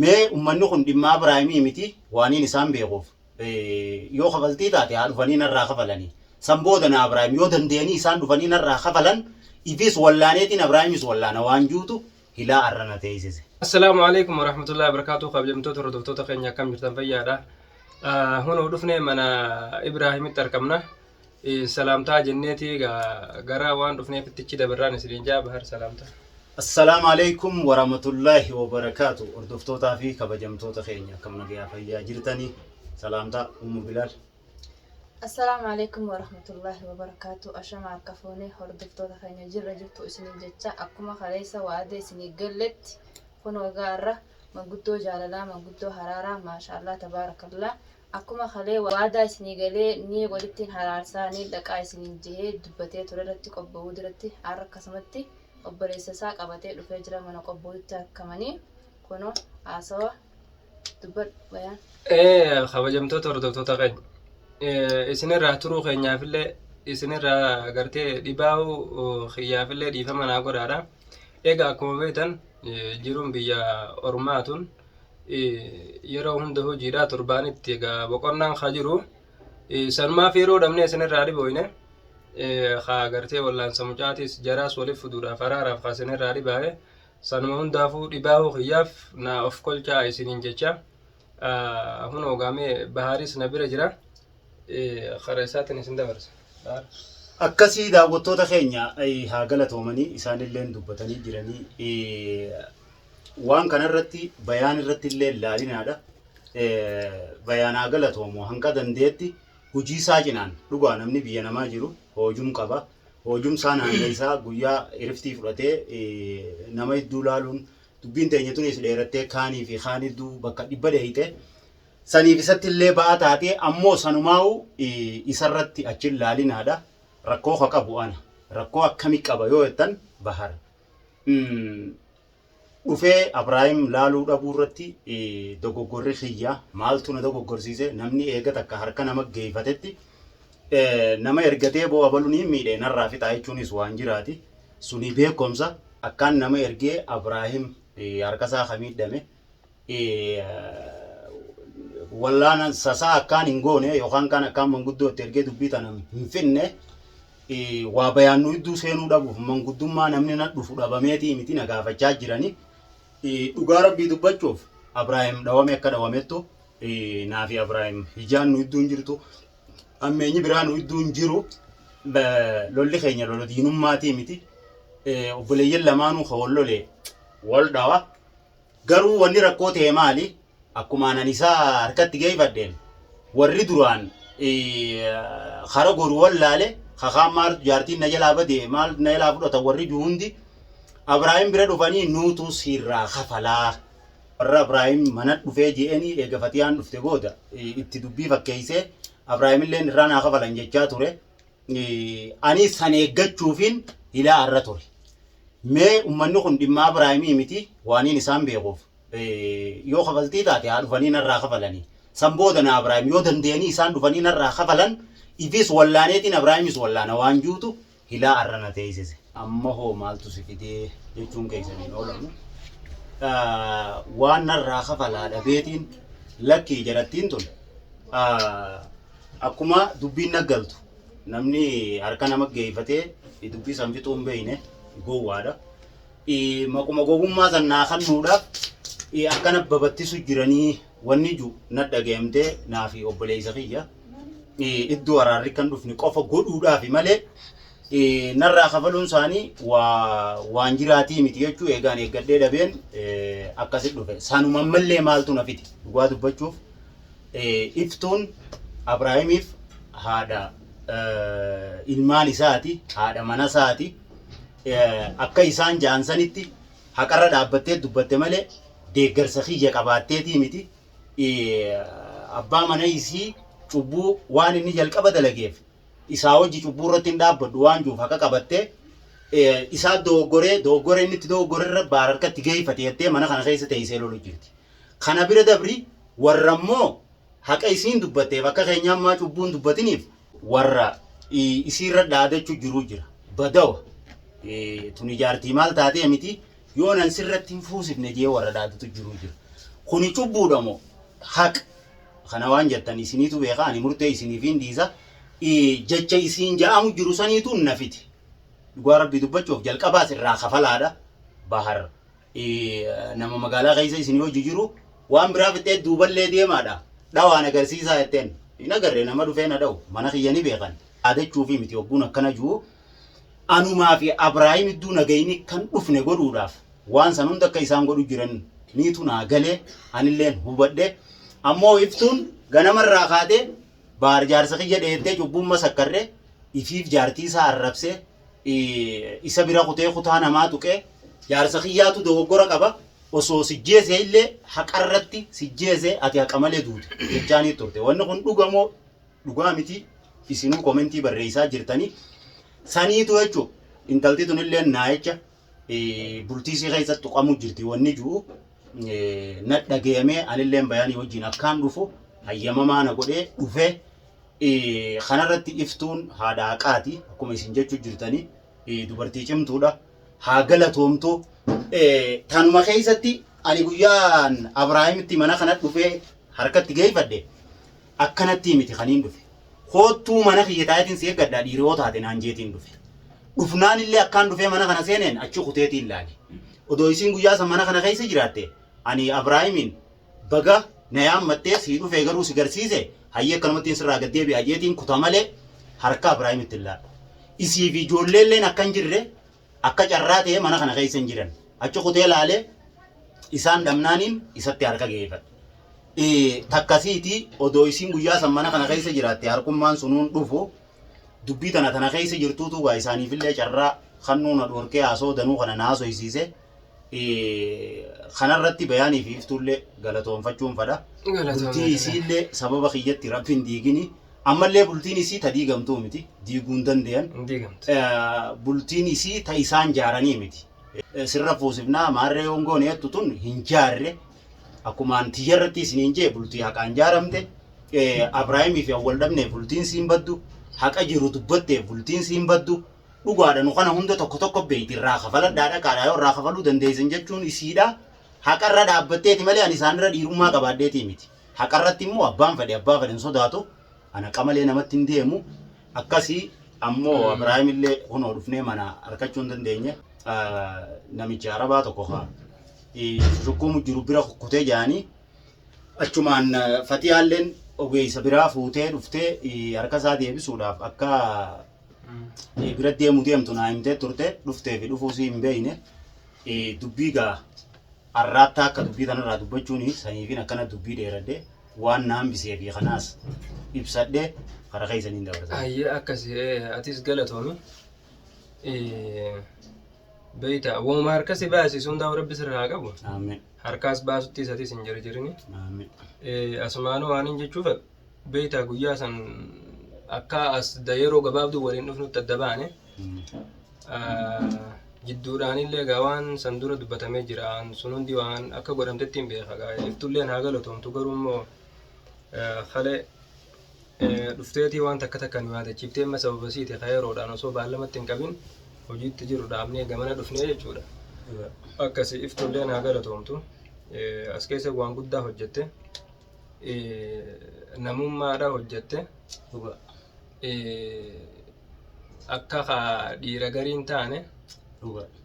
Mee uummanni kun dhimma Ibraahimii miti waan inni isaan beekuuf yoo kafaltii taate haa dhufanii narraa kafalanii. San booda na Ibraahim yoo dandeenii isaan dhufanii narraa kafalan ifis wallaaneetiin Ibraahimis wallaana waan juutu hilaa arrana teessise. Assalamu alaikum warahmatullahi wabarakatuh. Kabajamtoota hordoftoota keenya akkam jirtan fayyaadha. Hunoo dhufnee mana Ibraahimitti argamna. Salaamtaa jenneeti gara waan dhufnee fittichi dabarraan isiniin jaa bahar salaamtaa. Assalamu alaikum warahmatullahi wabarakatuh. Hordoftoota fi kabajamtoota keenya akkam nagaa fayyaa jirtanii salaamtaa Ummu Bilaal. Assalamu alaikum warahmatullahi wabarakatuh. Ashama alkafoone hordoftoota keenya jirra jirtu isiniin jecha akkuma kaleessa waa'ee isinii galletti kunoo gaarra manguddoo jaalalaa manguddoo haraaraa maashaallah tabaarakallah akkuma kalee waa'ee isinii galee ni walittiin haraarsaa ni dhaqaa isiniin jihee dubbatee ture irratti qobboo diratti har'a akkasumatti obboleessa isaa qabatee dhufee jira mana qobbootti argamanii kunoo haasawa dubbadhu bayaan. Kabajamtoota hordoftoota keenya isinirraa turuu keenyaafillee isinirraa gartee dhibaa'uu kiyyaafillee dhiifama naa godhaadha. Egaa akkuma beektan jiruun biyya ormaatun yeroo hunda hojiidhaa torbaanitti egaa boqonnaan haa jiru. Sanumaaf yeroo dhabnee isinirraa dhibooyne haa gartee wallaansa mucaatis jaraas waliif fuduudhaaf haraaraaf haa isinirraa dhibaa'e sanuma hundaafuu dhibaa'uu kiyyaaf na of kolchaa isiniin jecha hunoo gaamee bahaaris na bira jira. Khara isaatiin isin dabarsa. Akkasii daawwattoota keenya haa galatoomanii isaanillee dubbatanii jiranii waan kanarratti bayaan irratti illee ilaalinaadha. Bayaanaa galatoomu hanga dandeetti hojii isaa cinaan dhugaa namni biyya namaa jiru hojuum qaba. Hojuum isaa naannoo isaa guyyaa iriftii fudhatee nama hedduu laaluun dubbiin teenya tunis dheerattee kaanii fi kaan hedduu bakka dhibba dheeyite. Saniif isatti illee ba'aa taatee ammoo sanumaa'u isarratti achi ilaalinaadha. Rakkoo haa qabu ana. Rakkoo akkamii qaba yoo jettan bahar. Dhufee Ibraahim laaluu dhabuu irratti dogoggorri xiyyaa maaltu na dogoggorsiise namni eega takka harka nama geeffatetti nama ergatee boo'a baluun miidhee narraa fixaa jechuunis waan jiraati. Suni beekumsa akkaan nama ergee Ibraahim harkasaa kan miidhame wallaan sasaa akkaan hin goone yookaan kan akkaan manguddootti ergee dubbii tana hin finne waa bayaannuu hedduu seenuu dhabuuf manguddummaa namni na dhufu dhabameetii miti na gaafachaa jirani. Dhugaa rabbii dubbachuuf Ibraahim dhawame akka dhawamettu naafi Ibraahim hijaan nu hedduun jirtu ammeenyi biraa nu hedduun jiru lolli keenya lola diinummaatii miti obboleeyyan lamaanuu kan lolee wal dhawa garuu wanni rakkoo ta'e maali? Akkuma anan isaa harkatti geeffadheen warri duraan hara goru wallaale hakaan maal jaartiin na jalaa badee maal na jalaa fudhatan warri hundi Ibraahim bira dhufanii nuutu sirraa kafalaa. Warra Ibraahim mana dhufee je'anii eega fatiyaan dhufte booda itti dubbii fakkeessee Ibraahim illee irraa naa kafalan jechaa ture. Ani san eeggachuufin hilaa arra ture. Mee uummanni kun dhimma Ibraahimii miti waan isaan beekuuf. Yoo kafaltii taate haa dhufanii narraa kafalanii. San booda na Ibraahim yoo dandeenii isaan dhufanii narraa kafalan ifis wallaaneetiin Ibraahimis wallaana waan juutu hilaa arrana teessise. Amma hoo maaltu si fidee jechuun keessaniin oolamu. Waan narraa kafalaa dhabeetiin lakkii jedhattiin tun akkuma dubbiin naggaltu namni harka nama geeffatee dubbii san fixuu hin beekne gowwaadha. Maquma gowwummaa san naa kennuudhaaf akkana babattisu jiranii wanni jiru na dhagahamtee naafi obboleessa kiyya iddoo waraarri kan dhufni qofa godhuudhaafi malee narraa kafaluun isaanii waan jiraatii miti jechuu eegaan eeggadhee dhabeen akkasit dhufe. Sanuma mallee maaltu na fiti dhugaa dubbachuuf iftuun Ibraahimiif haadha ilmaan isaati haadha mana isaati akka isaan jaansanitti haqarra dhaabbattee dubbatte malee deeggarsa kiyya qabaatteetii miti. Abbaa mana isii cubbuu waan inni jalqaba dalageef isaa hojii cubbuu irratti hin dhaabbadhu waan juuf haqa qabattee isaa dogoggoree inni itti dogoggorerra baara harkatti geeffate jettee mana kana keessa teessee lolu jirti. Kana bira dabri warra immoo haqa isiin dubbatteef akka keenyaa ammaa cubbuun dubbatiniif warra isiirra dhaadachuu jiru jira. Badawa tuni jaartii maal taatee miti yoo nan sirratti hin fuusifne jee warra dhaadatu jiru jira. kuni cubbuudha moo haqa kana waan jettan isiniitu beekaa ani murtee isiniif hin dhiisa jecha isiin ja'amu jiru saniitu nafiti dhugaa rabbii dubbachuuf jalqabaas irraa kafalaadha bahar nama magaalaa keessa isinii hojii jiru waan biraa fixee duuballee deemaadha dhawaan agarsiisaa jetteen hin agarree nama dhufee na dha'u mana kiyyanii beekan aadachuu fi miti hogguun akkana jiru anumaa fi Abrahaam idduu nagayni kan dhufne godhuudhaaf waan san hunda akka isaan godhu jiran niitu naa galee anilleen hubadhe ammoo iftuun ganamarraa kaatee baar jaarsa kiyya dheettee cubbuun masakkarree ifiif jaartii isaa arrabsee isa bira kutee kutaa namaa tuqee jaarsa kiyyaatu dogoggora qaba osoo sijjeesee illee haqarratti sijjeesee ati haqa malee duute jechaanii turte wanni kun dhugamoo dhugaa miti isinuu komentii barreessaa jirtanii saniitu jechuun intalti tunillee naa jecha bultiisii keessatti tuqamuu jirti wanni jiru na dhagayamee anilleen bayaanii wajjin akkaan dhufu hayyamamaa na godhee dhufee kanarratti iftuun haadha haqaati akkuma isin jechuu jirtanii dubartii cimtuudha haa galatoomtu tanuma keessatti ani guyyaan Abrahaamitti mana kanatti dhufee harkatti geeffadhe akkanatti miti kaniin dhufe hoottuu mana kiyya taayitiin si eeggadhaa dhiiroo taate naan jeetiin dhufe dhufnaan illee akkaan dhufee mana kana seeneen achi kuteetiin laale odoo isiin guyyaa san mana kana keessa jiraatte ani Abrahaamiin baga na yaammattee si dhufee garuu si garsiise hayyee akkanumattiin sirraa gaddeebi'aa jeetiin kutaa malee harka Abrahaamitti laadha isii fi ijoolleelleen akkan jirre akka carraa ta'ee mana kana keessa hin jiran achi kutee laalee isaan dhamnaaniin isatti harka geeffadhe takkasiiti odoo isiin guyyaa san mana kana keessa jiraatte harkummaan sunuun dhufu dubbii tana keessa jirtuutu gaa isaaniifillee carraa kannuuna dhorkee haasoo danuu kana naasoo isiise kanarratti bayaanii fi iftullee galatoonfachuun fadha bultii isiillee sababa kiyyatti rabbiin diigini ammallee bultiin isii ta diigamtuu miti diiguun danda'an bultiin isii ta isaan jaaranii miti sirra fuusifnaa maarree hongoon heettu tun hin jaarre akkumaan tiyyarratti isiniin jee bultii haqaan jaaramte Abrahaamii fi awwal dhabne bultiin siin baddu haqa jiru dubbatte bultiin siin baddu dhugaadha nu kana hunda tokko beeyti irraa kafaladhaa dhaqaadhaa yoo irraa kafaluu dandeessan jechuun isiidha haqarra dhaabbatteeti malee ani isaanirra dhiirummaa qabaaddeetii miti haqarratti immoo abbaan fedhe sodaatu ana qamalee namatti hin deemu akkasii ammoo Abrahaamillee kunoo dhufnee mana harkachuu hin dandeenye namicha arabaa tokko haa shukkuumu jiru bira kukkutee jaanii achumaan fatiyaalleen ogeessa biraa fuutee dhuftee harka isaa deebisuudhaaf akka bira deemtu naa himtee turte dhuftee fi dhufuusii hin beeyne dubbii gaa arraattaa akka dubbii tanarraa dubbachuun saniifin akkana dubbii dheeradde waan naan bisee fi kanaas ibsadhe kara keessaniin dabarsa. Ayyee akkasii atis galatoomi. Beeyta waanuma harkasi baasisuun daa'u rabbi sirraa qabu. Amiin. Harkaas baasutti isatis hin jirjirini. Amiin. Asumaanuu waan hin jechuuf beeyta guyyaa san akka as yeroo gabaabduu waliin dhufnutti adda baane. Jidduudhaan illee gaa waan san dura dubbatamee jira sun hundi waan akka godhamtetti hin beeka gaa iftulleen haa galatoomtu garuu immoo halee dhufteetii waan takka nu yaadachiiftee amma sababa siiti yeroodhaan osoo baallamatti hin qabin hojiitti jiru dhaabnee gamana dhufnee jechuudha. Akkasii iftulleen haa galatoomtu as keessa waan guddaa hojjette namummaadha hojjette akka dhiira gariin taane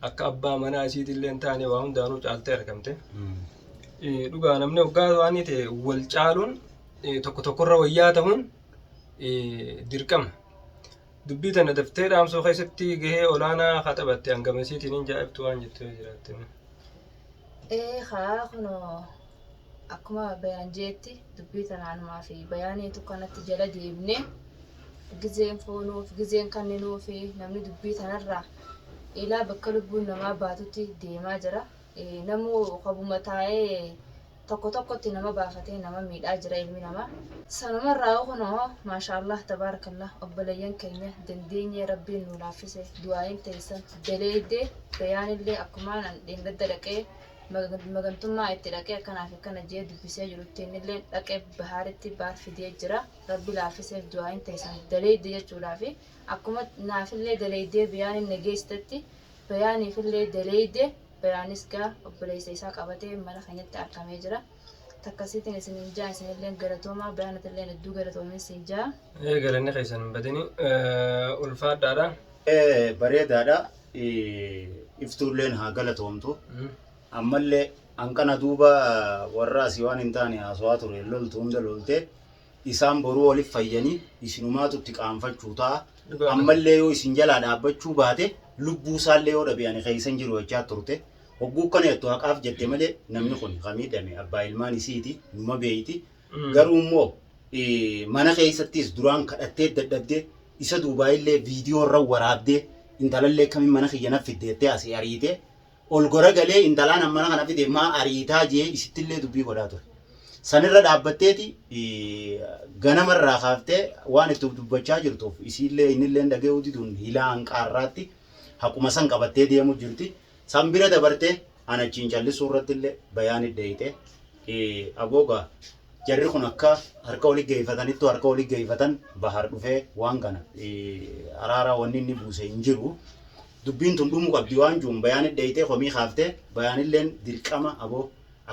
akka abbaa manaa isiitillee hin taane waa hundaanuu caaltee argamte. Dhugaa namni hoggaa waan ta'e wal caaluun tokkorra wayyaa ta'uun dirqama. Dubbii tana daftee dhaamsoo keessatti gahee olaanaa haa taphatte hangama isiitiin hin jaa'ibtu waan jettee jiraatte. Haa kunoo akkuma bayaan jeetti dubbii tanaanumaa fi bayaaniitu kanatti jala deemnee gizeen foonuuf gizeen kanninuuf namni dubbii tanarraa ilaa bakka lubbuun namaa baatutti deemaa jira. Namuu qabuma taa'ee tokkotti nama baafatee nama miidhaa jira ilmi namaa. Sanumarraa kunoo maashaallah tabaarakallah obboleeyyan keenya dandeenyee rabbiin nu laaffise du'aayin teessan daleeddee bayaanillee akkumaan dheengadda dhaqee magantummaa itti dhaqee akkanaaf akkana jee dubbisee jirutti innillee dhaqee bahaaritti baar fidee jira. Rabbi laaffiseef du'aayin teessan daleeddee jechuudhaa fi akkuma naafillee daleeddee bayaanin nageessatti bayaaniifillee daleeddee bayaanis gaa obboleessa isaa qabatee mana keenyatti argamee jira. takkasiitiin isinin jaa isinilleen galatoomaa bayaanatilleen hedduu galatoomin isin jaa. Galanni keessan hin badini ulfaadhaadha. Bareedaadha. Iftuulleen haa galatoomtu. Ammallee hanqana duuba warra asii waan hin taane haasawaa ture loltu hunda loltee isaan boruu waliif fayyanii isinumaatu itti qaanfachuu ta'a. Ammallee yoo isin jalaa dhaabbachuu baate lubbuu isaallee yoo dhabeeyanii keeysan jiru jechaa turte. Hogguu kana jettu haqaaf jette malee namni kun kamiidhame abbaa ilmaan isiiti numa beeyti. Garuu immoo mana keessattis duraan kadhattee dadhabdee isa duubaa illee viidiyoo irra waraabdee intalallee kamiin mana kiyya fiddeettee asii ariitee ol gora galee intalaan mana kana fide maa ariitaa jee isittillee dubbii godhaa ture. Sanirra dhaabbatteeti ganamarraa kaaftee waan itti dubbachaa jirtuuf isiillee innillee dhagee udituun hilaa hanqaarraatti haquma san qabattee deemu jirti. San bira dabartee anachiin callisuu irratti illee bayaan iddeeyite aboogaa jarri kun akka harka olii geeffatanitti harka olii geeffatan bahar dhufee waan kana araaraa wanni inni buuse hin jiru. Dubbiin tun dhumuu qabdi waan jiruun bayaan iddeeyite komii kaaftee bayaanilleen dirqama aboo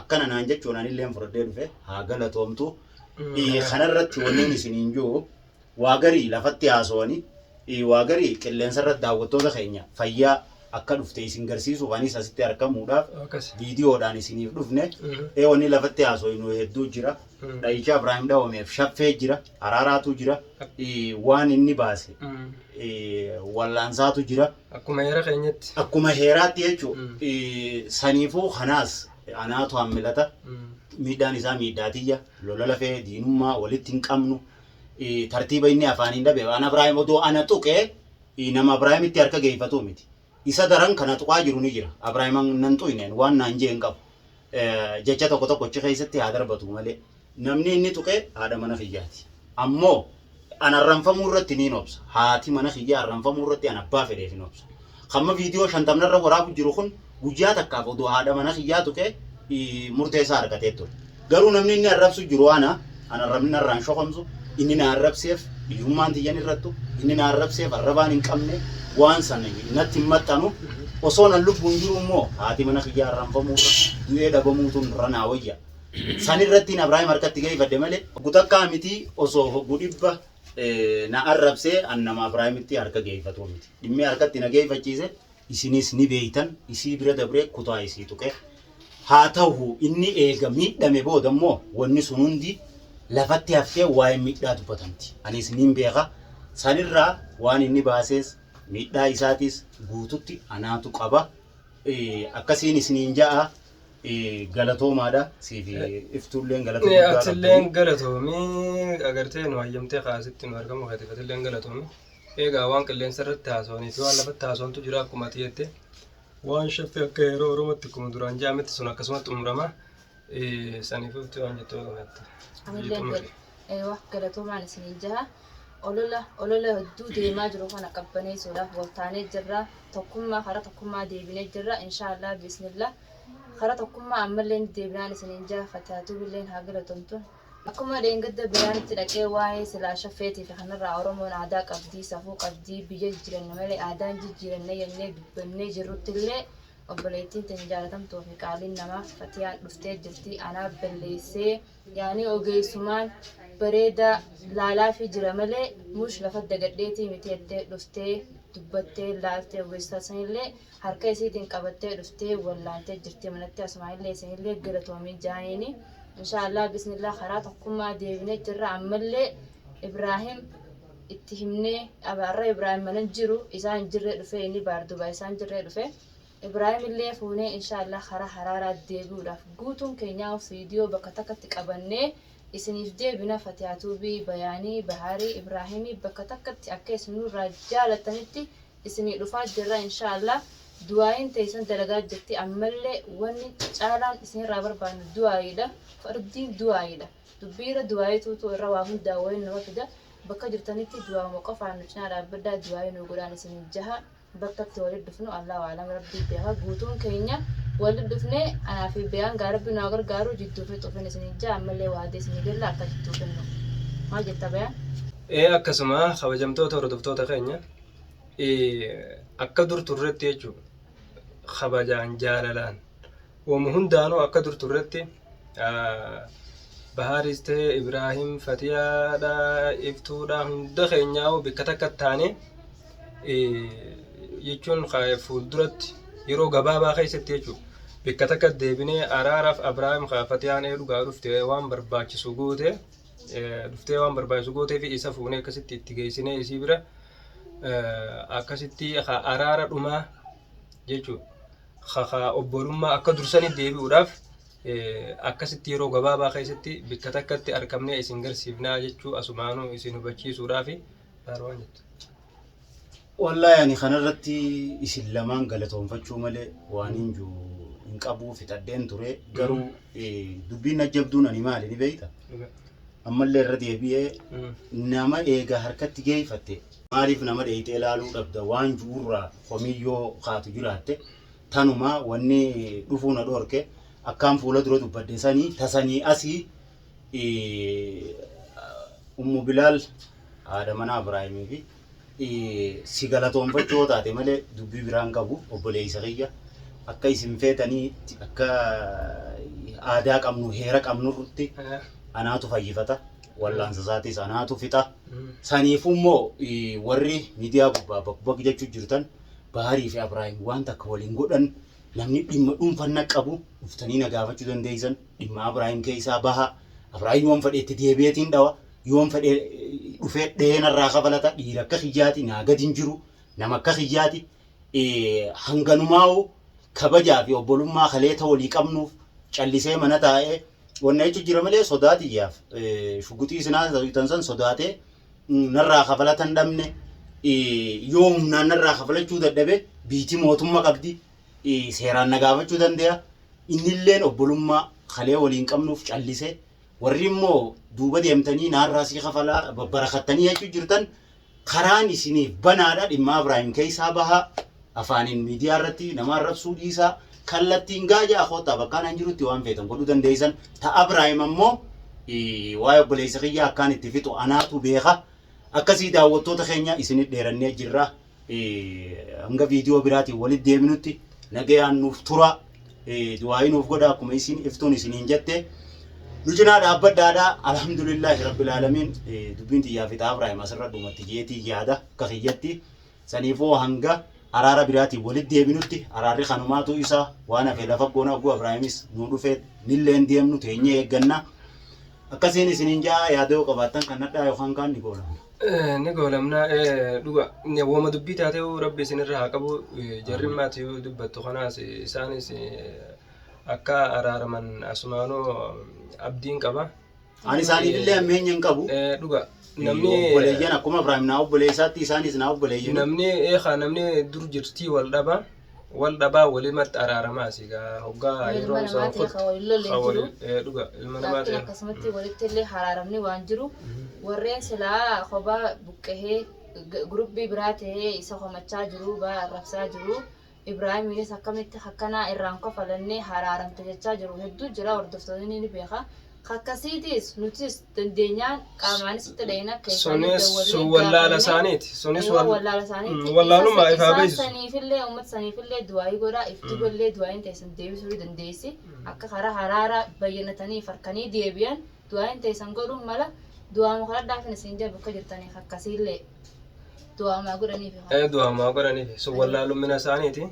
akkana naan jechuun anilleen fudhadhee dhufe haa galatoomtu. Kanarratti wanni isiniin jiru waa garii lafatti haasawanii waa garii qilleensarratti daawwattoota keenya fayyaa akka dhufte isin garsiisuuf anis asitti argamuudhaaf viidiyoodhaan isiniif dhufne wanni lafatti haasawinu hedduu jira. Dhahicha Ibraahim Dawameef shaffee jira, araaraatu jira, waan inni baase wallaansaatu jira. Akkuma heera keenyatti. Akkuma heeraatti jechuun saniifuu kanaas anaatu hammilata. Miidhaan isaa miidhaatiyya lola lafee diinummaa walitti hin qabnu. Tartiiba inni afaaniin dhabe waan Ibraahim odoo ana tuqee nama Ibraahimitti harka geeffatu miti. Isa daran kana tuqaa jiru ni jira. Ibraahim nan tuqineen waan naan jeen qabu. Jecha tokko tokko achi keessatti haa darbatu malee. Namni inni tuqee haadha mana kiyyaati. Ammoo ana arranfamuu irratti ni nobsa. Haati mana kiyyaa arranfamuu irratti ana abbaa fedheef ni nobsa. Kamma viidiyoo 50 irra waraabu jiru kun guyyaa takkaaf odoo haadha mana kiyyaa tuqee murteessaa argatee ture. Garuu namni inni arrabsu jiru ana arrabni irraan shokomsu inni na arrabseef hiyyummaan tiyyan irrattu inni na arrabseef arrabaan hin qabne waan sana natti hin maxxanu osoo nan lubbuun jiru immoo haati mana kiyyaa arranfamuu irra du'ee dhabamuutu irra naa wayya. Sanirratti Ibraahim harkatti geeffadhe malee gutakkaa miti osoo gudibba na arrabsee annama Ibraahimitti harka geeffatu miti. Dhimmi harkatti na geeffachiise isinis ni beeytan isii bira dabree kutaa isii tuqe. Haa ta'u inni eega miidhame booda immoo wanni sun hundi lafatti haftee waa'ee miidhaa dubbatamti. Anis niin beeka sanirraa waan inni baasees miidhaa isaatis guututti anaatu qaba. Akkasiin isiniin ja'a. Galatoomaadha siif iftuulleen galatoomaa. Atilleen galatoomii agartee nu hayyamtee kaasitti nu argamu atilleen galatoomii. Egaa waan qilleensa irratti haasawanii fi waan lafatti haasawantu jira akkuma ati waan shaffee akka yeroo Oromootti akkuma duraan jaametti sun akkasumatti xumurama. Saniif ifti waan jettu gamatti. Amilleen galatoomaan isiniin jaha. Olola hedduu deemaa jiru kana qabbaneessuudhaaf waltaanee jirra. Tokkummaa karaa tokkummaa deebinee jirra. Inshaallah bismillah. Karaa tokkummaa ammallee deebinaan isiniin jaa fataatu billeen haa galatoomtu. Akkuma dheengadda biraanitti dhaqee waa'ee silaa shaffeetii fi kanarraa Oromoon aadaa qabdii, safuu qabdii, biyya jijjiiranne malee aadaan jijjiiranne jennee dubbannee jirruttillee obboleettiin teenya jaalatamtuu fi qaaliin namaaf fatiyaan dhuftee jirti. Anaaf balleessee yaani ogeessumaan bareedaa laalaa fi jira malee mush lafa dagadheetii miti jettee dhuftee dubbattee laaltee ogeessaa sanillee harka isiitiin qabattee dhuftee wallaantee jirti manatti asumaanillee isinillee galatoomii jaaniini. Inshaallah bismillah karaa tokkummaa deebinee jirra ammallee Ibraahim itti himnee abaarra Ibraahim manan jiru isaan jirree dhufe inni baarduba isaan jirree dhufe Ibraahim illee fuunee inshaallah karaa haraaraa deebi'uudhaaf guutuun keenyaa viidiyoo bakka takkatti qabannee isiniif deebina fatiyaatuubii bayaanii bahaarii Ibraahimii bakka takkatti akka isinirraa jaalatanitti isinii dhufaa jirra inshaallah. Du'aayin teessan dalagaa jirti ammallee wanni caalaan isinirraa barbaannu du'aayidha. Fardiin du'aayidha. Dubbiirra du'aayituutu irra waa hundaa wayin nama fida. Bakka jirtanitti du'aama qofaan nu cinaa dhaabbaddaa du'aayi nu godhaan isin jaha bakkatti walitti dhufnu Allahu a'lam rabbii beeka guutuun keenya walitti dhufnee anaa fi beekan gaarabbi nu gargaaru jidduu fi xufin isin jaha ammallee waadee isin galla akka jidduu kennu. Maal jetta beekan? Akkasuma kabajamtoota hordoftoota keenya akka dur turretti jechuudha. Kabajaan jaalalaan waan hundaanuu akka dur turretti Bahaaris ta'e Ibraahim Fatiyaadha iftuudha hunda keenyaa bakka takkatti taane jechuun fuulduratti yeroo gabaabaa keessatti jechuudha. Bakka takkatti deebinee araaraaf Ibraahim Fatiyaan dhugaa dhuftee waan barbaachisu gootee fi isa fuunee akkasitti itti geessinee isii bira akkasitti araara dhumaa jechuudha. Obbolummaa akka dursanii deebi'uudhaaf akkasitti yeroo gabaabaa keessatti bakka takkatti argamnee isin garsiifnaa jechuu asumaanuu isin hubachiisuudhaaf waan jettu. Wallahi ani kanarratti isin lamaan galatoonfachuu malee waan hin qabu fixadheen ture garuu dubbiin ajjabduun ani maali ni beekta. Ammallee irra deebi'ee nama eega harkatti geeffatte maaliif nama dheeyitee ilaaluu dhabda waan juurraa homiyyoo kaatu jiraatte tanuma wanni dhufuu na dhorke akkaan fuula dura dubbadde sanii tasanii asii Ummu Bilaal haadha manaa Ibraahimii fi si galatoonfachuu taate malee dubbii biraan qabu obboleessa kiyya akka isin feetanii akka aadaa qabnu heera qabnutti anaatu fayyifata wallaansa isaatis anaatu fixa saniifuu immoo warri miidiyaa gubbaa bakka jechuu jirtan Bahaarii fi Ibraahim waan takka waliin godhan namni dhimma dhuunfannaa qabu dhuftanii na gaafachuu dandeessan dhimma Ibraahim keessaa baha Ibraahim yoon fedheetti deebi'eetiin dhawa yoon fedhee dhufee dheenarraa kafalata dhiira akka xiyyaati naa gadi hin jiru nama akka xiyyaati hanganumaa'u kabajaa fi obbolummaa kaleeta walii qabnuuf callisee mana taa'ee wanna jechuun jira malee sodaatiyyaaf shugutii isinaa ta'uutan san sodaatee narraa kafalatan dhabne yoo humnaan narraa kafalachuu dadhabe biitii mootummaa qabdi seeraan na gaafachuu danda'a innilleen obbolummaa kalee waliin qabnuuf callisee warri immoo duuba deemtanii naarraa sii kafalaa babbarakattanii jechuu jirtan karaan isiniif banaadha dhimma Ibraahim keessaa bahaa afaaniin miidiyaa irratti nama arrabsuu dhiisaa kallattiin gaajaa akkoota bakkaan an jirutti waan feetan godhuu dandeessan ta'a Ibraahim ammoo waa'ee obboleessa kiyyaa akkaan itti fixu anaatu beeka akkasii daawwattoota keenya isinit dheerannee jirra hanga viidiyoo biraatiin walitti deebinutti nagayaan nuuf tura du'aayi nuuf godha akkuma isin iftuun isiniin jette nujinaa dhaabbaddaadha alhamdulillahi rabbil aalamiin dubbiin xiyyaa fi ta'a Ibraahim asirra dhumatti jeetii yaada akka kiyyatti saniifoo hanga araara biraatiin walitti deebinutti araarri kanumaatu isa waan hafe lafa goona oguu Ibraahimis nu dhufee nilleen deemnu teenyee eegganna akkasiin isiniin jaa yaada yoo qabaattan kan nadhaa yookaan kaan ni goolamna. Ni goolamna dhuga wooma dubbii taatee rabbi isinirra haa qabu jarrimmaati dubbattu kanaas isaanis akka araaraman asumaanoo abdiin qaba. Ani isaaniifillee ammeenyaan qabu. Dhuga namni obboleeyyan akkuma Ibraahim naa obboleessaatti isaanis naa obboleeyyan. Namni dur jirtii wal dhabaa walimatti araaramaa sigaa hoggaa yeroon isaa dhuga ilma namaa ta'e. Akkasumatti walitti illee araaramni waan jiru warreen silaa kophaa buqqahee gurubbii biraa ta'ee isa homachaa jiru arrabsaa jiru Ibraahimiinis akkamitti akkanaa irraan kofalannee araaramte jechaa jiru hedduu jira hordoftoonni ni beeka. Akkasiitis nutis dandeenyaan qaamaanis itti dheeyina sunis wallaala isaaniiti sunis wallaala isaaniiti wallaalummaa ifaa beeksisu saniifillee uummata saniifillee du'aayii godhaa ifti gollee du'aayiin teessan deebisuu dandeessi akka karaa haraaraa bayyanatanii farkanii deebi'an du'aayiin teessan godhuun mala du'aama kadhadhaafin isin jee bakka jirtaniif akkasiillee du'aamaa godhaniif sun wallaalummaa isaaniiti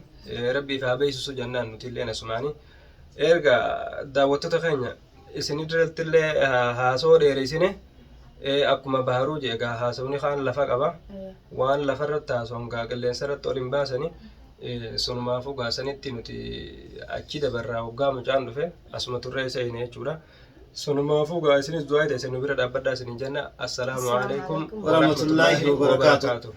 rabbi ifaa beeksisu jennaan nuti illee asumaanii erga daawwattoota keenya isin irrattillee haasoo dheereessine akkuma baharuu jeegaa haasawni kaan lafa qaba waan lafarratti haasawan gaa qilleensa irratti ol hin baasani sunumaafuu gaasanitti nuti achi dabarraa waggaa mucaan dhufe asuma turree isa hine jechuudha sunumaafuu gaa isinis du'aa ta'e isin bira dhaabbadhaa isin jenna assalaamu alaikum warahmatullaahi wabarakaatuh.